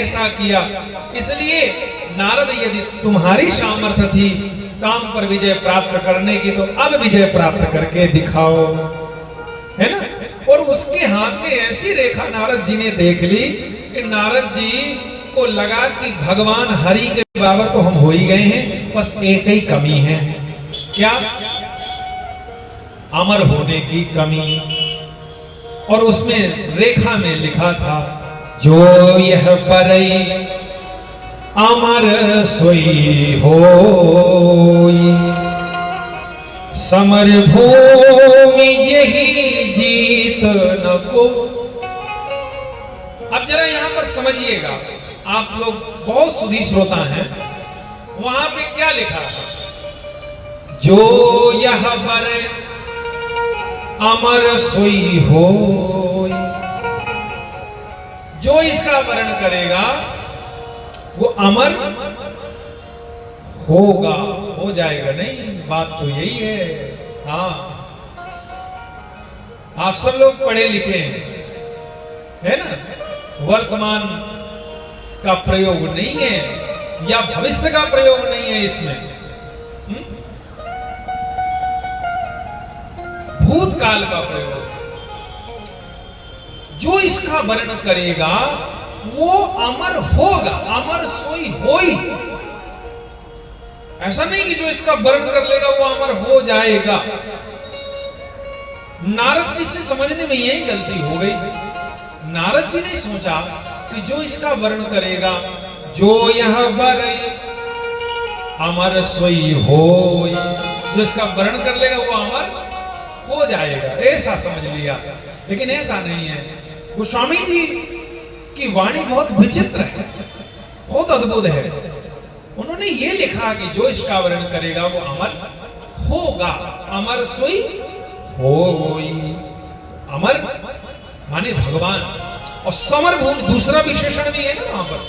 ऐसा किया। इसलिए नारद, यदि तुम्हारी सामर्थ्य थी काम पर विजय प्राप्त करने की, तो अब विजय प्राप्त करके दिखाओ, है ना। और उसके हाथ में ऐसी रेखा नारद जी ने देख ली कि नारद जी को लगा कि भगवान हरि के बराबर तो हम हो ही गए हैं, बस एक ही कमी है। क्या? अमर होने की कमी। और उसमें रेखा में लिखा था, जो यह परई अमर सोई होई, समर भूमि यही जीत न को। अब जरा यहां पर समझिएगा, आप लोग बहुत सुधी श्रोता हैं। वहां पे क्या लिखा है? जो यह बर अमर सोई होई, जो इसका वर्ण करेगा वो अमर होगा, हो जाएगा। नहीं, बात तो यही है। हाँ, आप सब लोग पढ़े लिखे हैं, है ना। वर्तमान का प्रयोग नहीं है या भविष्य का प्रयोग नहीं है इसमें, भूतकाल का प्रयोग। जो इसका वर्ण करेगा वो अमर होगा, अमर सोई होई। ऐसा नहीं कि जो इसका वर्ण कर लेगा वो अमर हो जाएगा। नारद जी से समझने में यही गलती हो गई। नारद जी ने सोचा कि जो इसका वर्ण करेगा, जो यह बर अमर सोई होई, जो इसका वर्ण कर लेगा वो अमर हो जाएगा, ऐसा समझ लिया। लेकिन ऐसा नहीं है। गोस्वामी जी की वाणी बहुत विचित्र है, बहुत अद्भुत है। उन्होंने ये लिखा कि जो इसका वर्ण करेगा वो अमर होगा, अमर सोई होई। अमर माने भगवान, और समर भूमि दूसरा विशेषण भी है ना वहां पर।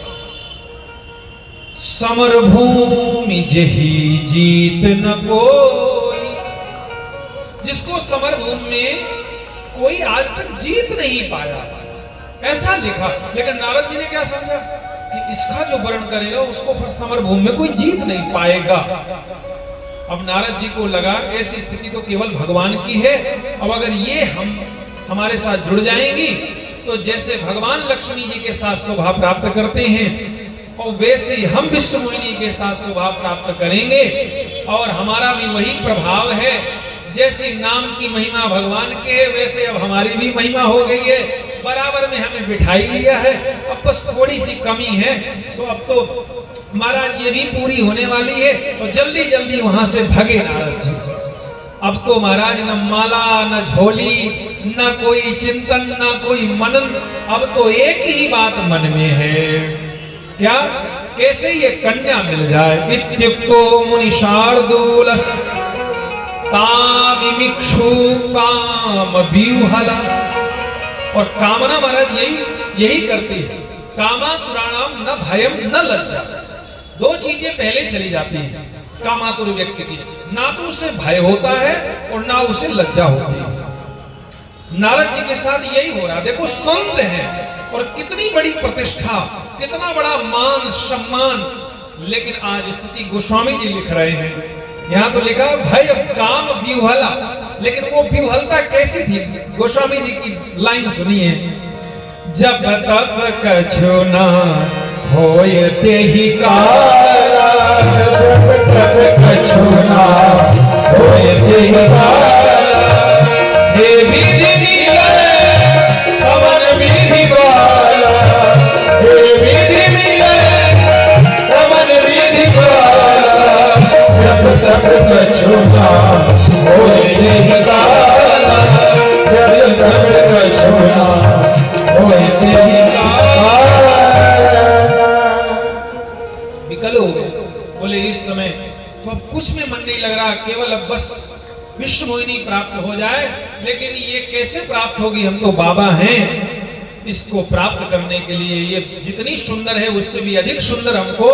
समर भूमि जही जीत न कोई, जिसको समर भूमि में कोई आज तक जीत नहीं पाया, ऐसा लिखा। लेकिन नारद जी ने क्या समझा कि इसका जो वर्ण करेगा उसको फिर समर भूमि में कोई जीत नहीं पाएगा। अब नारद जी को लगा ऐसी स्थिति तो केवल भगवान की है। अब अगर ये हमारे साथ जुड़ जाएंगी तो जैसे भगवान लक्ष्मी जी के साथ शोभा प्राप्त करते हैं और वैसे ही हम विष्णु मोहिनी के साथ शोभा प्राप्त करेंगे, और हमारा भी वही प्रभाव है। जैसे नाम की महिमा भगवान के है वैसे अब हमारी भी महिमा हो गई है, बराबर में हमें बिठाई लिया है। अब बस थोड़ी सी कमी है, सो अब तो महाराज ये भी पूरी होने वाली है, और जल्दी जल्दी वहां से भगे नारद जी। अब तो महाराज न माला न झोली न कोई चिंतन न कोई मनन, अब तो एक ही बात मन में है। क्या? कैसे ये कन्या मिल जाए। इत्युक्तो मुनि शार्दूलस् कामिमिक्षु काम व्यूहला। और कामना महाराज यही करती है। कामातुराणाम न भयम न लज्जा। दो चीजें पहले चली जाती हैं कामातुर व्यक्ति की, ना तो उसे भय होता है और ना उसे लज्जा होती है। नारद जी के साथ यही हो रहा। देखो संत हैं और कितनी बड़ी प्रतिष्ठा, कितना बड़ा मान सम्मान, लेकिन आज स्थिति गोस्वामी जी लिख रहे हैं। यहाँ तो लिखा भय काम व्यूहला, लेकिन वो व्यूहलता कैसी थी? गोस्वामी जी की लाइन सुनिए। जब तब कछु ना होय तेहि काला, जब तब कछु ना होय तेहि काला, हे विधि मिले पवन विधि वाला, हे विधि मिले पवन विधि वाला, जब तब कछु ना होय तेहि काला, जब तब कछु ना होय तेहि काला। विकल हो गए, बोले इस समय तो अब कुछ में मन नहीं लग रहा, केवल अब बस विश्व मोहिनी प्राप्त हो जाए। लेकिन ये कैसे प्राप्त होगी? हम तो बाबा हैं। इसको प्राप्त करने के लिए ये जितनी सुंदर है उससे भी अधिक सुंदर हमको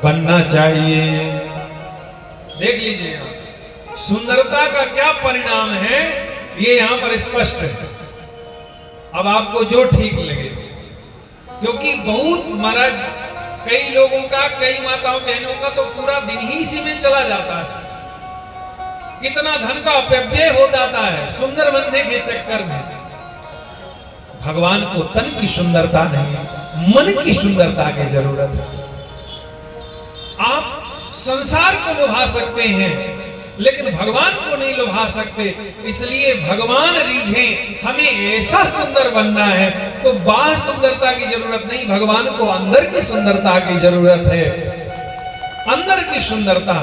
बनना चाहिए। देख लीजिए यहाँ सुंदरता का क्या परिणाम है, ये यहाँ पर स्पष्ट है। अब आपको जो ठीक लगे क्योंकि बहुत महाराज कई लोगों का, कई माताओं बहनों का तो पूरा दिन ही इसी में चला जाता है, कितना धन का अपव्यय हो जाता है सुंदर बनने के चक्कर में। भगवान को तन की सुंदरता नहीं, मन की सुंदरता की जरूरत है। आप संसार को लुभा सकते हैं लेकिन भगवान को नहीं लुभा सकते, इसलिए भगवान रीझे हमें ऐसा सुंदर बनना है तो बाहर सुंदरता की जरूरत नहीं, भगवान को अंदर की सुंदरता की जरूरत है। अंदर की सुंदरता,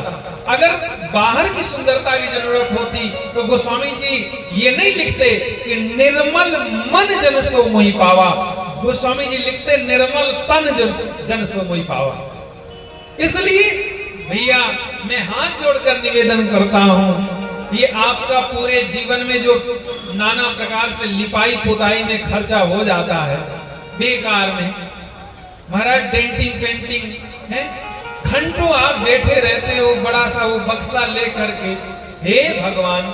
अगर बाहर की सुंदरता की जरूरत होती तो गोस्वामी जी ये नहीं लिखते कि निर्मल मन जन सो मोहि पावा, गोस्वामी जी लिखते निर्मल तन जन सो मोहि पावा। इसलिए भैया मैं हाथ जोड़कर निवेदन करता हूं, ये आपका पूरे जीवन में जो नाना प्रकार से लिपाई पुताई में खर्चा हो जाता है बेकार में, महाराज डेंटिंग पेंटिंग है, घंटों आप बैठे रहते हो बड़ा सा वो बक्सा लेकर के, हे भगवान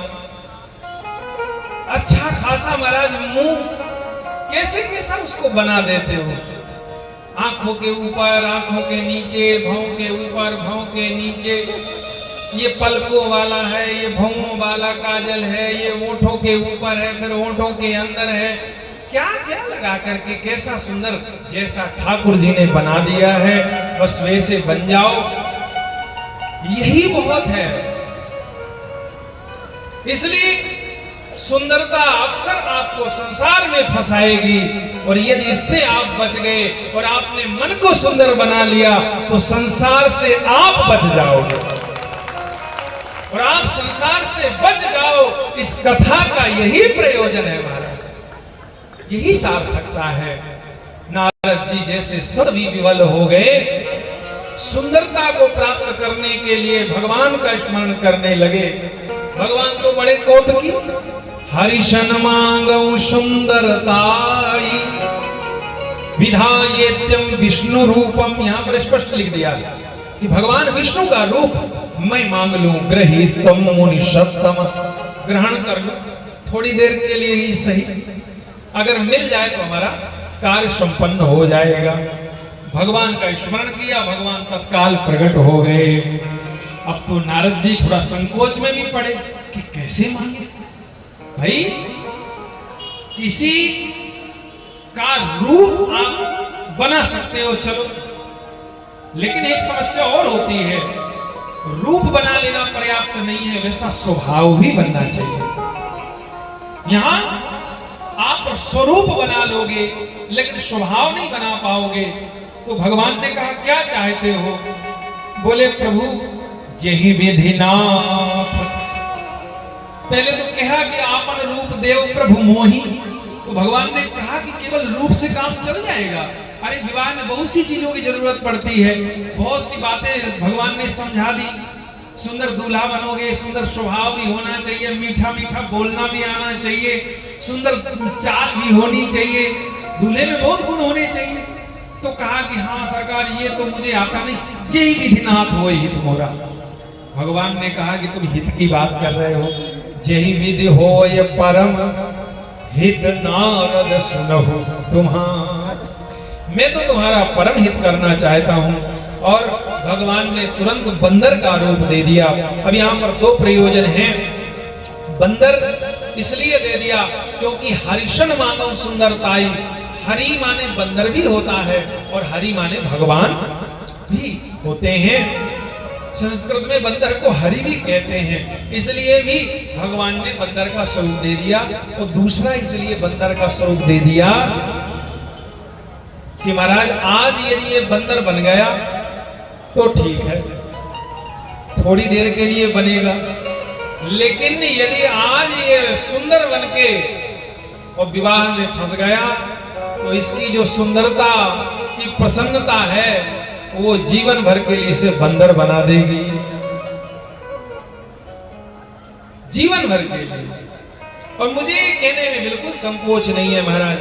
अच्छा खासा महाराज मुंह कैसे कैसा उसको बना देते हो, आंखों के ऊपर, आंखों के नीचे, भौं के ऊपर, भौं के नीचे, ये पलकों वाला है, ये भौंों वाला काजल है, ये ओंठों के ऊपर है, फिर ओंठों के अंदर है, क्या क्या लगा करके कैसा सुंदर, जैसा ठाकुर जी ने बना दिया है बस वैसे बन जाओ, यही बहुत है। इसलिए सुंदरता अक्सर आपको संसार में फंसाएगी, और यदि इससे आप बच गए और आपने मन को सुंदर बना लिया तो संसार से आप बच जाओगे, और आप संसार से बच जाओ, इस कथा का यही प्रयोजन है महाराज, यही सार्थकता है। नारद जी जैसे सभी विवल हो गए, सुंदरता को प्राप्त करने के लिए भगवान का स्मरण करने लगे। भगवान तो बड़े कौतुकी, हरिशन मांगौ सुंदरताई विधायेत्यम विष्णु रूपम, यहां पर स्पष्ट लिख दिया कि भगवान विष्णु का रूप मैं मांग लूं, ग्रहीतम मुनि सत्तम, ग्रहण कर लूं थोड़ी देर के लिए ही सही, अगर मिल जाए तो हमारा कार्य संपन्न हो जाएगा। भगवान का स्मरण किया, भगवान तत्काल प्रकट हो गए। अब तो नारद जी थोड़ा संकोच में भी पड़े कि कैसे मांगे भाई, किसी का रूप आप बना सकते हो चलो, लेकिन एक समस्या और होती है, रूप बना लेना पर्याप्त नहीं है, वैसा स्वभाव भी बनना चाहिए। यहां आप स्वरूप बना लोगे लेकिन स्वभाव नहीं बना पाओगे, तो भगवान ने कहा क्या चाहते हो, बोले प्रभु जेहि विधिनाथ, पहले तो कहा कि आपन रूप देव प्रभु मोहि, तो भगवान ने कहा कि केवल रूप से काम चल जाएगा, अरे विवाह में बहुत सी चीजों की जरूरत पड़ती है, बहुत सी बातें भगवान ने समझा दी, सुंदर दूल्हा बनोगे, सुंदर स्वभाव भी होना चाहिए, मीठा मीठा बोलना भी आना चाहिए, सुंदर चाल भी होनी चाहिए, दूल्हे में बहुत गुण होने चाहिए। तो कहा कि हाँ सरकार ये तो मुझे आता नहीं, जेहि विधिनाथ होय हित मोरा। भगवान ने कहा कि तुम हित की बात कर रहे हो, जेहि विधि होय परम हित नारद सुनहु तुम्हारा, मैं तो तुम्हारा परम हित करना चाहता हूं। और भगवान ने तुरंत बंदर का रूप दे दिया। अब यहाँ पर दो प्रयोजन हैं, बंदर इसलिए दे दिया क्योंकि हरिशन मानव सुंदरताई, हरि माने बंदर भी होता है और हरि माने भगवान भी होते हैं, संस्कृत में बंदर को हरि भी कहते हैं, इसलिए भी भगवान ने बंदर का स्वरूप दे दिया। और दूसरा इसलिए बंदर का स्वरूप दे दिया कि महाराज आज यदि ये बंदर बन गया तो ठीक है, थोड़ी देर के लिए बनेगा, लेकिन यदि आज ये सुंदर बन के और विवाह में फंस गया तो इसकी जो सुंदरता की प्रसन्नता है वो जीवन भर के लिए इसे बंदर बना देगी, जीवन भर के लिए। और मुझे कहने में बिल्कुल संकोच नहीं है महाराज,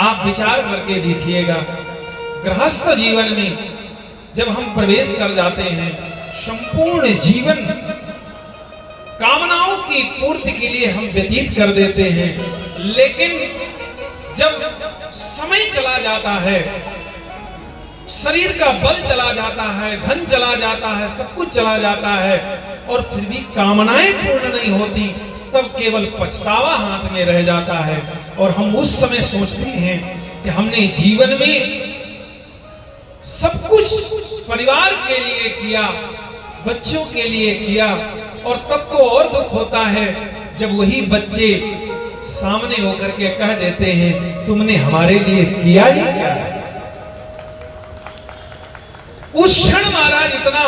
आप विचार करके देखिएगा, गृहस्थ जीवन में जब हम प्रवेश कर जाते हैं, संपूर्ण जीवन कामनाओं की पूर्ति के लिए हम व्यतीत कर देते हैं, लेकिन जब समय चला जाता है, शरीर का बल चला जाता है, धन चला जाता है, सब कुछ चला जाता है और फिर भी कामनाएं पूर्ण नहीं होती, तब केवल पछतावा हाथ में रह जाता है। और हम उस समय सोचते हैं कि हमने जीवन में सब कुछ परिवार के लिए किया, बच्चों के लिए किया, और तब तो और दुख होता है जब वही बच्चे सामने होकर के कह देते हैं तुमने हमारे लिए किया ही क्या है। उस क्षण महाराज इतना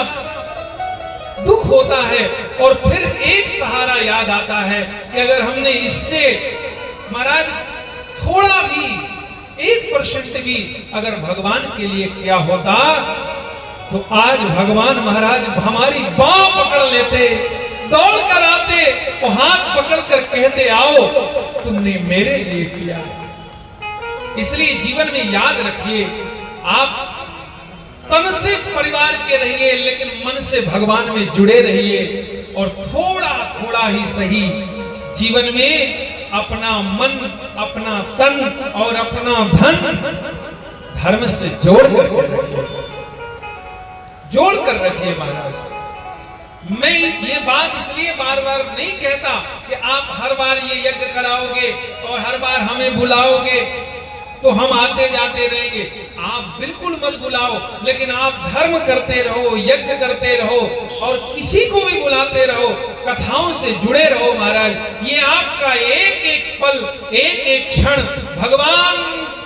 दुख होता है और फिर एक सहारा याद आता है कि अगर हमने इससे महाराज थोड़ा भी 1% भी अगर भगवान के लिए किया होता तो आज भगवान महाराज हमारी बांह पकड़ लेते, दौड़ कर आते और हाथ पकड़ कर कहते आओ तुमने मेरे लिए किया। इसलिए जीवन में याद रखिए, आप तन से परिवार के रहिए लेकिन मन से भगवान में जुड़े रहिए और थोड़ा थोड़ा ही सही जीवन में अपना मन, अपना तन और अपना धन धर्म से जोड़ कर रखिए, जोड़ कर रखिए महाराज। मैं ये बात इसलिए बार बार नहीं कहता कि आप हर बार ये यज्ञ कराओगे और हर बार हमें बुलाओगे तो हम आते जाते रहेंगे। आप बिल्कुल मत बुलाओ, लेकिन आप धर्म करते रहो, यज्ञ करते रहो और किसी को भी बुलाते रहो, कथाओं से जुड़े रहो महाराज। ये आपका एक एक पल, एक एक क्षण भगवान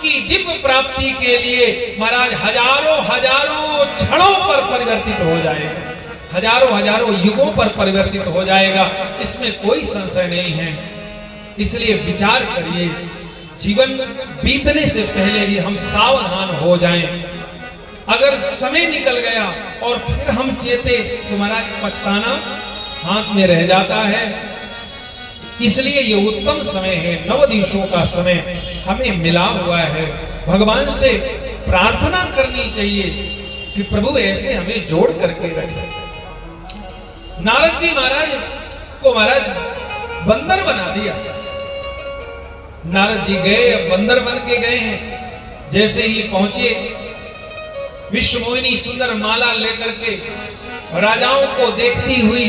की दिव्य प्राप्ति के लिए महाराज हजारों हजारों क्षणों पर परिवर्तित हो जाएगा, हजारों हजारों युगों पर परिवर्तित हो जाएगा, इसमें कोई संशय नहीं है। इसलिए विचार करिए, जीवन बीतने से पहले ही हम सावधान हो जाएं। अगर समय निकल गया और फिर हम चेते तो महाराज पछताना हाथ में रह जाता है। इसलिए ये उत्तम समय है, 9 दिवसों का समय हमें मिला हुआ है। भगवान से प्रार्थना करनी चाहिए कि प्रभु ऐसे हमें जोड़ करके रखे। नारद जी महाराज को महाराज बंदर बना दिया। नारद जी गए, अब बंदर बन के गए हैं। जैसे ही पहुंचे विश्व मोहिनी सुंदर माला लेकर के राजाओं को देखती हुई,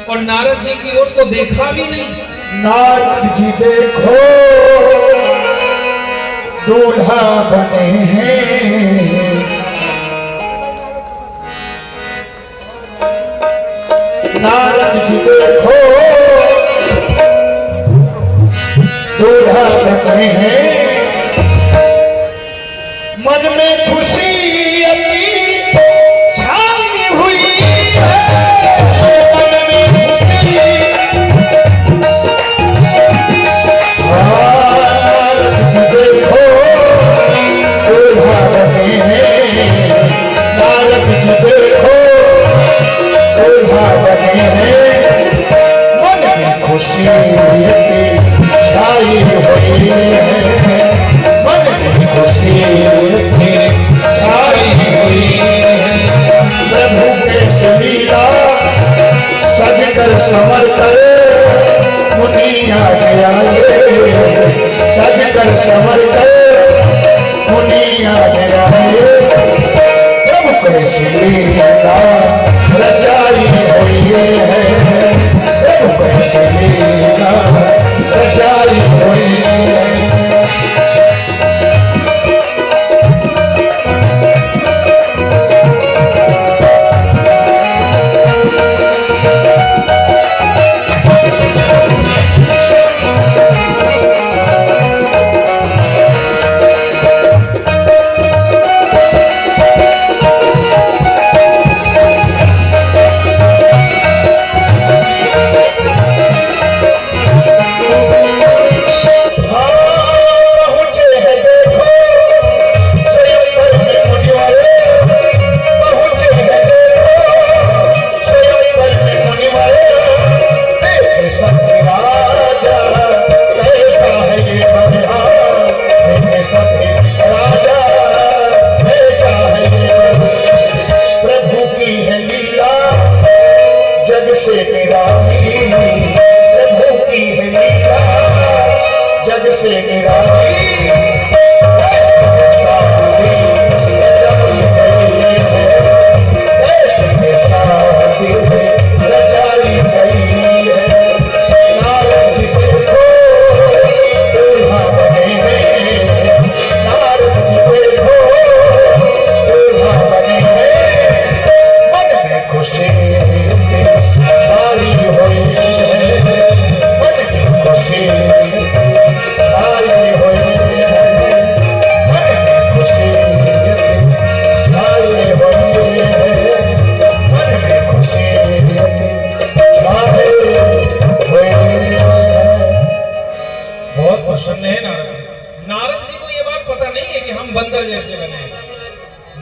और नारद जी की ओर तो देखा भी नहीं। नारद जी देखो दूल्हा बने हैं, नारद जी देखो दूल्हा बने हैं। मन में खुशी अपनी छाई हुई है, मन में खुशी। नारद जी देखो दूल्हा बने हैं।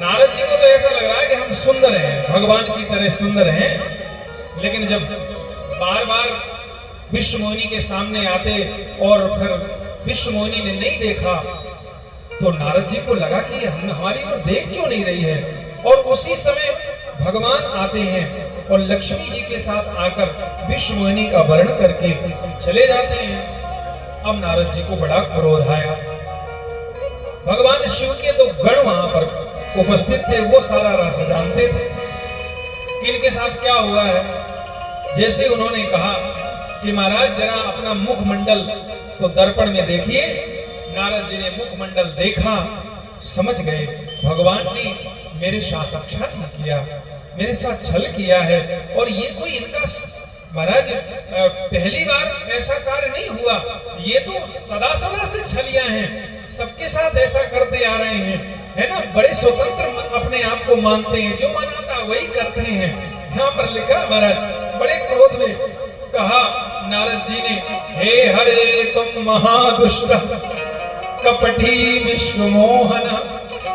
नारद जी को तो ऐसा लग रहा है कि हम सुंदर हैं, भगवान की तरह सुंदर हैं। लेकिन जब बार बार विश्व मोहिनी के सामने आते और फिर विश्व मोहिनी ने नहीं देखा तो नारद जी को लगा कि हम हमारी ओर देख क्यों नहीं रही है। और उसी समय भगवान आते हैं और लक्ष्मी जी के साथ आकर विश्व मोहिनी का वर्ण करके चले जाते हैं। अब नारद जी को बड़ा क्रोध आया। भगवान शिव के तो गण वहां पर उपस्थित थे, वो सारा राज जानते थे कि इनके साथ क्या हुआ है। जैसे उन्होंने कहा कि महाराज जरा अपना मुखमंडल तो दर्पण में देखिए। नारद जी ने मुखमंडल देखा, समझ गए भगवान ने मेरे साथ अच्छा नहीं किया, मेरे साथ छल किया है। और ये कोई इनका महाराज पहली बार ऐसा कार्य नहीं हुआ, ये तो सदा सदा से छलिया हैं, सबके साथ ऐसा करते आ रहे हैं, है ना। बड़े स्वतंत्र अपने आप को मानते हैं, जो मन आता वही करते हैं। यहाँ पर लिखा महाराज बड़े क्रोध में कहा नारद जी ने, हे हरे तुम महादुष्ट कपटी विश्व मोहन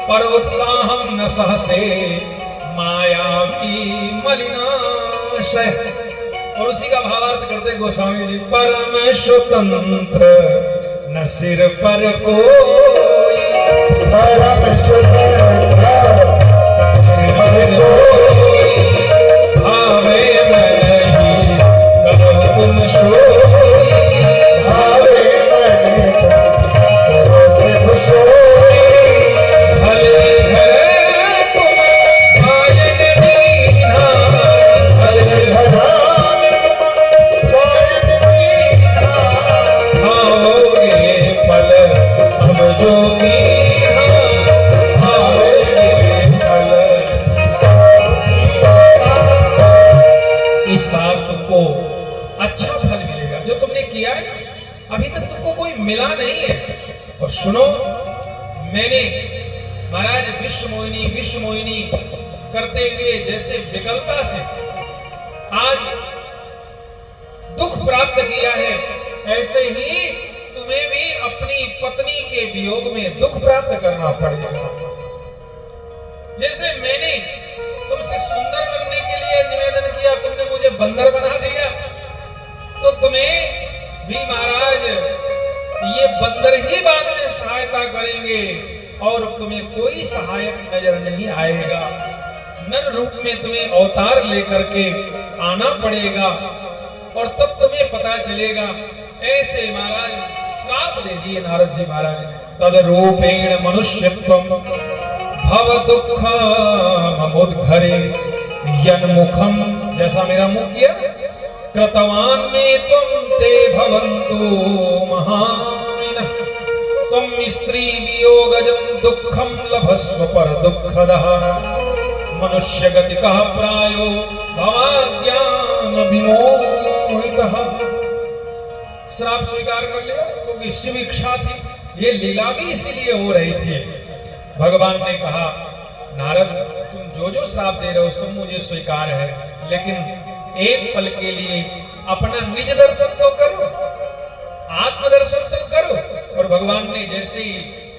परोत्साहम न सहसे मायावी मलिनाशय। और उसी का भावार्थ करते गोस्वामी जी, परम स्वतंत्र न सिर पर कोई, परम स्वतंत्र सिर पर कोई, भावे मैं नहीं करो तुम सोई, भावे मन करो तुम सोई। भले भले तुम आयन दीना, भले भाओगे फल अब जो मीठा, भाओगे फल। इस बार तुमको अच्छा फल मिलेगा जो तुमने किया है ना, अभी तक तुमको कोई मिला नहीं है। और सुनो, मैंने महाराज विश्व मोहिनी करते हुए जैसे विकलता से आज दुख प्राप्त किया है, ऐसे ही तुम्हें भी अपनी पत्नी के वियोग में दुख प्राप्त करना पड़ेगा। जैसे मैंने तुमसे सुंदर बनने के लिए निवेदन किया, तुमने मुझे बंदर बना दिया, तो तुम्हें भी महाराज ये बंदर ही बाद में सहायता करेंगे और तुम्हें कोई सहायक नजर नहीं आएगा। नर रूप में तुम्हें अवतार लेकर के आना पड़ेगा और तब तुम्हें पता चलेगा। ऐसे महाराज श्राप दे दिए नारद जी महाराज, तद रूपेण मनुष्यत्वम भव दुख ममुद्घरे यन्मुखम, जैसा मेरा मुख किया, कृतवान में तुम ते भवन्तु महानिनः, तुम स्त्री वियोगजं दुःखं लभस्व पर दुःखदः, मनुष्य गतिकः प्रायो भवाज्ञान विमोहितः। श्राप स्वीकार कर लिया क्योंकि शिव इच्छा थी, ये लीला भी इसीलिए हो रही थी। भगवान ने कहा नारद तुम जो जो श्राप दे रहे हो सब मुझे स्वीकार है, लेकिन एक पल के लिए अपना निज दर्शन तो करो, आत्मदर्शन तो करो। और भगवान ने जैसे ही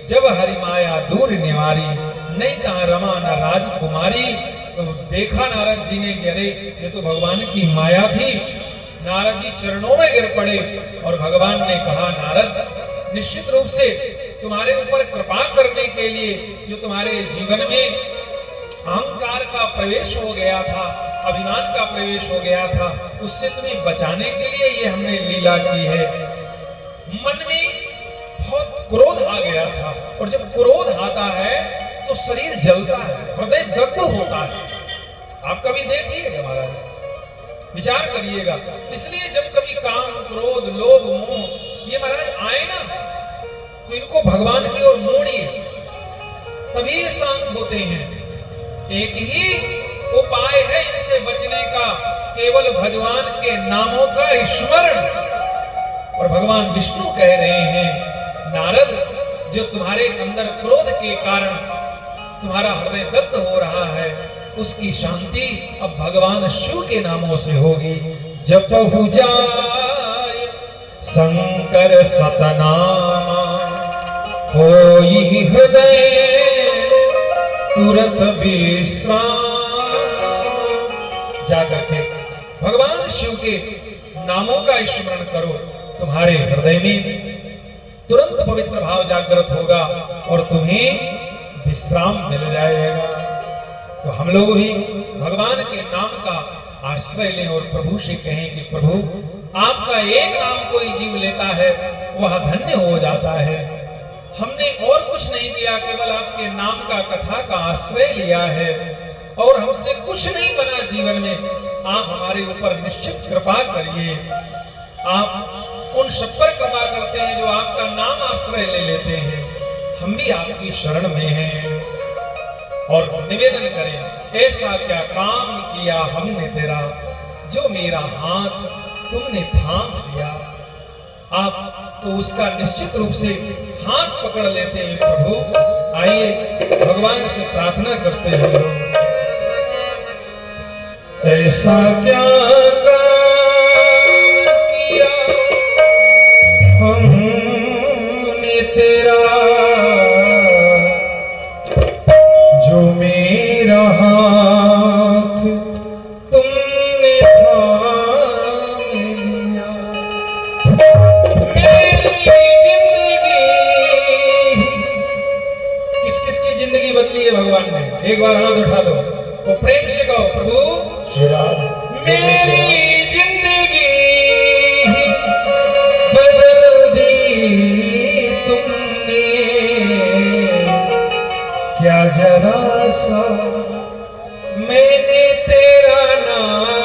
जब हरि माया दूर निवारी, नहीं कहा रमा न राजकुमारी, तो देखा नारद जी ने कि अरे ये तो भगवान की माया थी। नारद जी चरणों में गिर पड़े और भगवान ने कहा नारद निश्चित रूप से तुम्हारे ऊपर कृपा करने के लिए, जो तुम्हारे जीवन में अहंकार का प्रवेश हो गया था, अभिमान का प्रवेश हो गया था, उससे तुम्हें बचाने के लिए ये हमने लीला की है। मन में बहुत क्रोध आ गया था और जब क्रोध आता है तो शरीर जलता है, हृदय दग्ध होता है। आप कभी देखिएगा महाराज, विचार करिएगा। इसलिए जब कभी काम, क्रोध, लोभ, मोह ये महाराज आए ना, तो इनको भगवान की ओर मोड़िए, तभी ये शांत होते हैं। एक ही उपाय है इनसे बचने का, केवल भगवान के नामों का स्मरण। और भगवान विष्णु कह रहे हैं नारद, जो तुम्हारे अंदर क्रोध के कारण तुम्हारा हृदय दग्ध हो रहा है, उसकी शांति अब भगवान शिव के नामों से होगी। जपहु जाय शंकर सतनामा, होई हृदय तुरंत विश्राम। जाकर के भगवान शिव के नामों का स्मरण करो, तुम्हारे हृदय में तुरंत पवित्र भाव जागृत होगा और तुम्हें विश्राम मिल जाएगा। तो हम लोग भी भगवान के नाम का आश्रय लें और प्रभु से कहें कि प्रभु आपका एक नाम कोई जीव लेता है वह धन्य हो जाता है। हमने और कुछ नहीं किया, केवल आपके नाम का कथा का आश्रय लिया है और हमसे कुछ नहीं बना जीवन में। आप हमारे ऊपर निश्चित कृपा करिए। आप उन सब पर कृपा करते हैं जो आपका नाम आश्रय ले लेते हैं। हम भी आपकी शरण में हैं और निवेदन करें, ऐसा क्या काम किया हमने तेरा जो मेरा हाथ तुमने थाम लिया। आप तो उसका निश्चित रूप से हाथ पकड़ लेते हैं प्रभु। आइए भगवान से प्रार्थना करते हैं। ऐसा क्या काम किया हमने तेरा जो मेरा हाथ तुमने थाम लिया। मेरी जिंदगी किस किस की जिंदगी बदली है भगवान ने? एक बार हाथ उठा दो तो प्रेम से कहो, प्रभु मेरी जिंदगी बदल दी तुमने, क्या जरा सा मैंने तेरा नाम